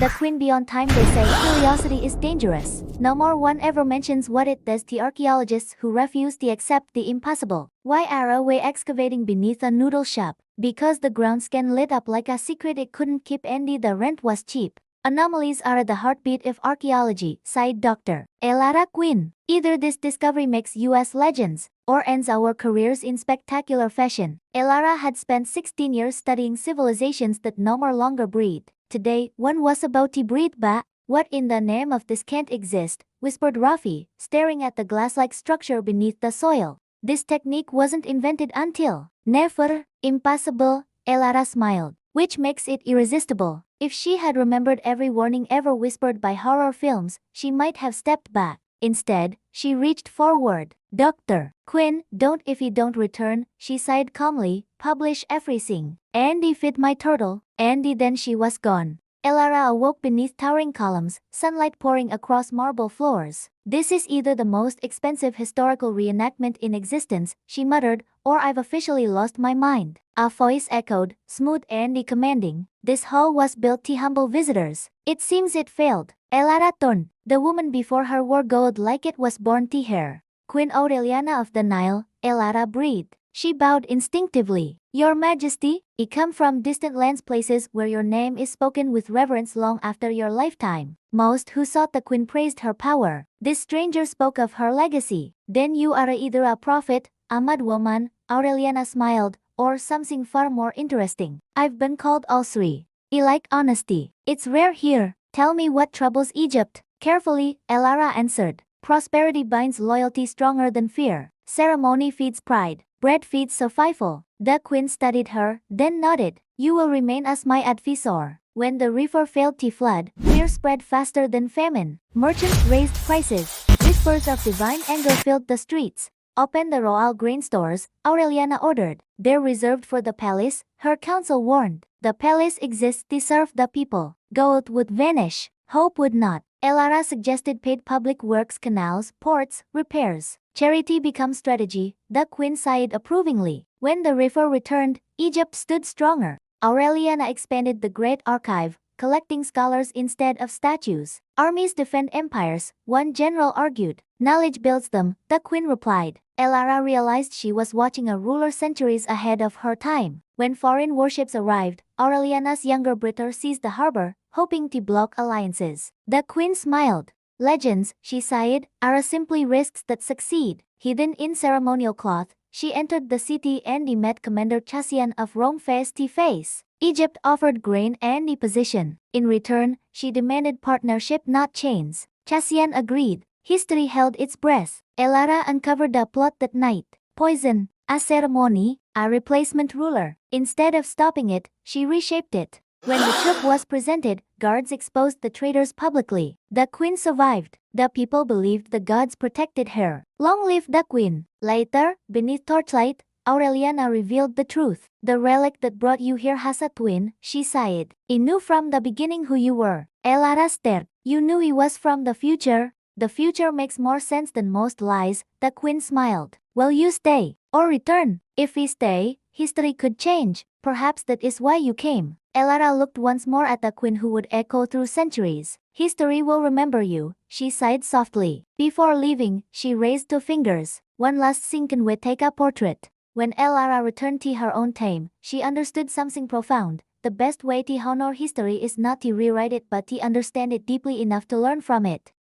The queen beyond time, they say. Curiosity is dangerous. No more one ever mentions what it does to archaeologists who refuse to accept the impossible. Why are away excavating beneath a noodle shop? Because the ground scan lit up like a secret it couldn't keep, Andy. The rent was cheap. Anomalies are the heartbeat of archaeology, sighed Dr. Yas Queen. Either this discovery makes US legends, or ends our careers in spectacular fashion. Yas had spent 16 years studying civilizations that no more longer breed. Today, one was about to breed. But what in the name of this can't exist, whispered Rafi, staring at the glass-like structure beneath the soil. This technique wasn't invented until never. Impossible, Yas smiled. Which makes it irresistible. If she had remembered every warning ever whispered by horror films, she might have stepped back. Instead, she reached forward. Dr. Quinn, don't. If you don't return, she sighed calmly, publish everything. Andy, feed my turtle. Andy. Then she was gone. Yas awoke beneath towering columns, sunlight pouring across marble floors. This is either the most expensive historical reenactment in existence, she muttered, or I've officially lost my mind. A voice echoed, smooth and commanding. This hall was built to humble visitors. It seems it failed. Yas turned. The woman before her wore gold like it was born to her. Queen Aureliana of the Nile, Yas breathed. She bowed instinctively. Your Majesty, I come from distant lands, places where your name is spoken with reverence long after your lifetime. Most who sought the queen praised her power. This stranger spoke of her legacy. Then you are either a prophet, a madwoman, Aureliana smiled, or something far more interesting. I've been called all three. I like honesty. It's rare here. Tell me what troubles Egypt. Carefully, Yas answered. Prosperity binds loyalty stronger than fear. Ceremony feeds pride. Bread feeds survival. The queen studied her, then nodded. You will remain as my advisor. When the river failed to flood, fear spread faster than famine. Merchants raised prices. Whispers of divine anger filled the streets. Open the royal grain stores, Aureliana ordered. They're reserved for the palace, her council warned. The palace exists to serve the people. Gold would vanish. Hope would not. Yas suggested paid public works, canals, ports, repairs. Charity becomes strategy, the queen sighed approvingly. When the river returned, Egypt stood stronger. Aureliana expanded the great archive, collecting scholars instead of statues. Armies defend empires, one general argued. Knowledge builds them, the queen replied. Yas realized she was watching a ruler centuries ahead of her time. When foreign warships arrived, Aureliana's younger brother seized the harbor, hoping to block alliances. The queen smiled. Legends, she sighed, are simply risks that succeed. Hidden in ceremonial cloth, she entered the city and met Commander Cassian of Rome face to face. Egypt offered grain and a position. In return, she demanded partnership, not chains. Cassian agreed. History held its breath. Yas uncovered the plot that night. Poison, a ceremony, a replacement ruler. Instead of stopping it, she reshaped it. When the truth was presented, guards exposed the traitors publicly. The queen survived. The people believed the gods protected her. Long live the queen. Later, beneath torchlight, Aureliana revealed the truth. The relic that brought you here has a twin, she sighed. I knew from the beginning who you were. Yas stared. You knew he was from the future? The future makes more sense than most lies, the queen smiled. Will you stay, or return? If we stay, history could change. Perhaps that is why you came. Yas looked once more at the queen who would echo through centuries. History will remember you, she sighed softly. Before leaving, she raised two fingers. One last thing, can we take a portrait? When Yas returned to her own time, she understood something profound. The best way to honor history is not to rewrite it but to understand it deeply enough to learn from it.